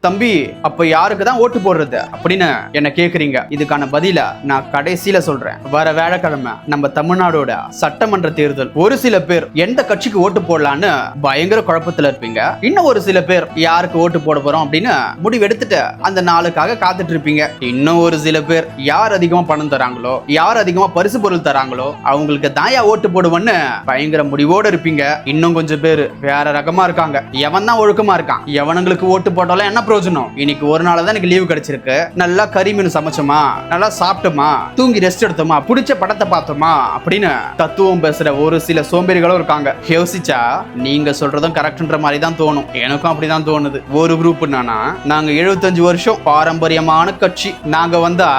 தம்பி, அப்ப யாருக்கு தான் ஓட்டு போடுறது அப்படின்னு என்ன கேக்குறீங்க. இதுக்கான பதில நான் கடைசியில சொல்றேன். வர வியாழக்கிழமை நம்ம தமிழ்நாடோட சட்டமன்ற தேர்தல். ஒரு சில பேர் எந்த கட்சிக்கு ஓட்டு போடலான்னு பயங்கர குழப்பத்துல இருப்பீங்க. இன்னும் ஒரு சில பேர் யாருக்கு ஓட்டு போட போறோம் அப்படின்னு முடிவு எடுத்துட்டு அந்த நாளுக்காக காத்துட்டு இருப்பீங்க. இன்னும் ஒரு சில பேர் யார் அதிகமா பணம் தராங்களோ, யார் அதிகமா பரிசு பொருள் தராங்களோ அவங்களுக்கு தாயா ஓட்டு போடுவேன்னு பயங்கர முடிவோடு இருப்பீங்க. இன்னும் கொஞ்சம் பேர் வேற ரகமா இருக்காங்க. எவன் தான் ஒழுக்கமா இருக்கான், எவனுங்களுக்கு ஓட்டு போட்டாலும் என்ன பிரயோஜனம்? இன்னைக்கு ஒரு நாள் தான் எனக்கு லீவு கிடைச்சிருக்கு, நல்லா கறி மீன் சமைச்சோமா, நல்லா சாப்பிட்டோமா, தூங்கி ரெஸ்ட் எடுத்தோமா, பிடிச்ச படத்தை பார்த்தோமா அப்படின்னு தத்துவம் பேசுற ஒரு சில சோம்பேறிகளும் இருக்காங்க. யோசிச்சா நீங்க சொல்றதும் கரெக்ட்ன்ற மாதிரி தான் தோணும். எனக்கும் அப்படிதான் தோணுது. ஒரு குரூப் நானா, நாங்க 75 வருஷம் பாரம்பரியமான கட்சி, நாங்க வந்தா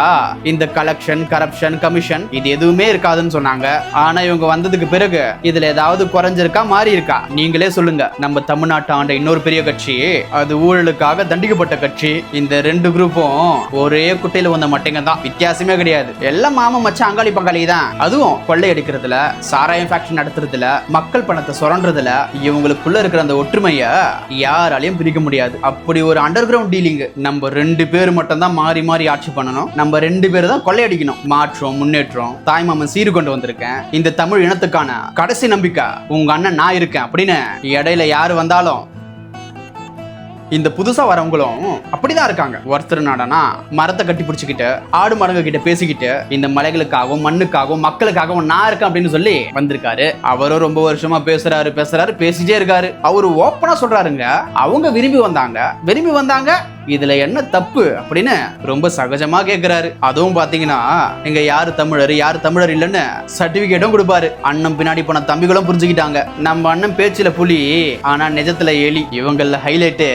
இந்த கலெக்ஷன், கரப்ஷன், கமிஷன் இது எதுவுமே இருக்காதுன்னு சொன்னாங்க. ஆனா இவங்க வந்ததுக்கு பிறகு இதுல ஏதாவது குறைஞ்சிருக்கா, மாறி இருக்கா? நீங்களே சொல்லுங்க. நம்ம தமிழ்நாட்டு ஆண்ட இன்னொரு பெரிய கட்சி, அது ஊழலுக்காக தண்டிக்கப்பட்ட கட்சி. இந்த ரெண்டு குரூப்பும் ஒரே குட்டையில வந்த மட்டைங்க தான், வித்தியாசமே கிடையாது. எல்லாம் மாமா மச்சான் அங்காளி பங்காளி தான். அதுவும் கொள்ளை அடிக்கிறதுல, சாராயம் ஃபேக்டரி நடத்துறதுல, மக்கள் பணத்தை சுரண்டுறதுல இவங்களுக்குள்ள இருக்கிற அந்த ஒற்றுமைய யாராலையும் பிரிக்க முடியாது. அப்படி ஒரு அண்டர் கிரவுண்ட் டீலிங். நம்ம ரெண்டு பேர் மட்டும் தான் மாறி மாறி ஆட்சி பண்ணணும். நம்ம ரெண்டு பேர் தான் கொள்ளை அடிக்கணும். மாற்றம், முன்னேற்றம், தாய்மாமன் சீரு கொண்டு வந்திருக்கேன். இந்த தமிழ் இனத்துக்கான கடைசி நம்பிக்கை உங்க அண்ணன் நான் இருக்கேன் அப்படின்னு இடையில யாரு வந்தாலும் இந்த புதுசா வரவங்களும் அப்படிதான் இருக்காங்க. ஒருத்தர் நாடனா மரத்தை கட்டி பிடிச்சிக்கிட்டு, ஆடு மரங்க கிட்ட பேசிக்கிட்டு, இந்த மலைகளுக்காகவும் மண்ணுக்காகவும் மக்களுக்காகவும் நான் இருக்கேன் அப்படின்னு சொல்லி வந்திருக்காரு. அவரும் ரொம்ப வருஷமா பேசுறாரு பேசிட்டே இருக்காரு. அவரு ஓப்பனா சொல்றாருங்க, அவங்க விரும்பி வந்தாங்க, இதுல என்ன தப்பு அப்படின்னு ரொம்ப சகஜமா கேக்குறாரு. அதுவும் பாத்தீங்கன்னா இங்க யாரு தமிழர் இல்லன்னு சர்டிபிகேட்டும் கொடுப்பாரு. அண்ணன் பின்னாடி போன தம்பிகளும் புரிஞ்சுக்கிட்டாங்க, நம்ம அண்ணன் பேச்சுல புலி ஆனா நிஜத்துல எலி. இவங்கள ஹைலைட்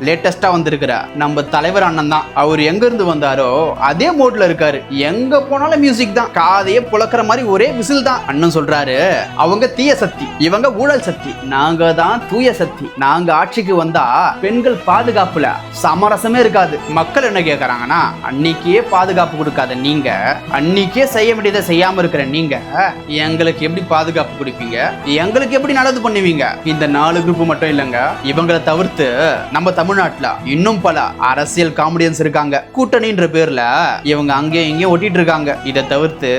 லேட்டஸ்டா வந்திருக்கிற நம்ம தலைவர் அண்ணன் தான். அவர் எங்க இருந்து வந்தாரோ அதே மோட்ல இருக்காரு. எங்க போனாலும் மியூசிக் தான், காதையே புழக்கிற மாதிரி ஒரே விசில் தான். அண்ணன் சொல்றாரு, அவங்க தீய சக்தி, இவங்க ஊழல் சக்தி, நாங்க தான் தூய சக்தி. நாங்க ஆட்சிக்கு வந்தா பெண்கள் பாதுகாப்புல சமரசமே இருக்காது. மக்கள் என்ன கேக்குறாங்கன்னா, அன்னைக்கே பாதுகாப்பு கொடுக்காத நீங்க, அன்னைக்கே செய்ய வேண்டியதை செய்யாம இருக்கிற நீங்க எங்களுக்கு எப்படி பாதுகாப்பு கொடுப்பீங்க, எங்களுக்கு எப்படி நல்லது பண்ணுவீங்க? இந்த 4 குரூப் மட்டும் இல்லங்க, இவங்களை தவிர்த்து நம்ம தமிழ்நாட்டுல இன்னும் பல அரசியல் காமெடியன்ஸ் இருக்காங்க. கூட்டணின்ற பேர்ல இவங்க அங்கேயும் இங்கேயும் ஒட்டிட்டு இருக்காங்க. இதை தவிர்த்து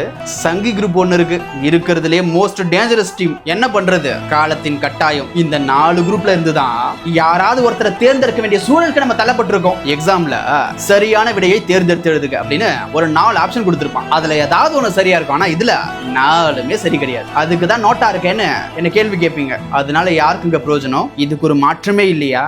சங்கி குரூப் ஒன்னு இருக்கு, இருக்கிறதுலே மோஸ்ட் டேஞ்சரஸ் டீம். என்ன பண்றது, காலத்தின் கட்டாயம். இந்த 4 குரூப்ல இருந்துதான் யாராவது ஒருத்தரை தேர்ந்தெடுக்க வேண்டிய சூழலுக்கு நம்ம தள்ளப்பட்டிருக்கோம். எக்ஸாம்ல சரியான விடையை தேர்ந்தெடுத்து எழுதுக அப்படின்னு ஒரு 4 ஆப்ஷன் கொடுத்திருப்பான். அதுல ஏதாவது ஒண்ணு சரியா இருக்கும். ஆனா இதுல 4மே சரி கிடையாது. அதுக்குதான் நோட்டா இருக்கேன்னு என்ன கேள்வி கேட்பீங்க. அதனால யாருக்கு இங்க பிரயோஜனம்? இதுக்கு ஒரு மாற்றமே இல்லையா?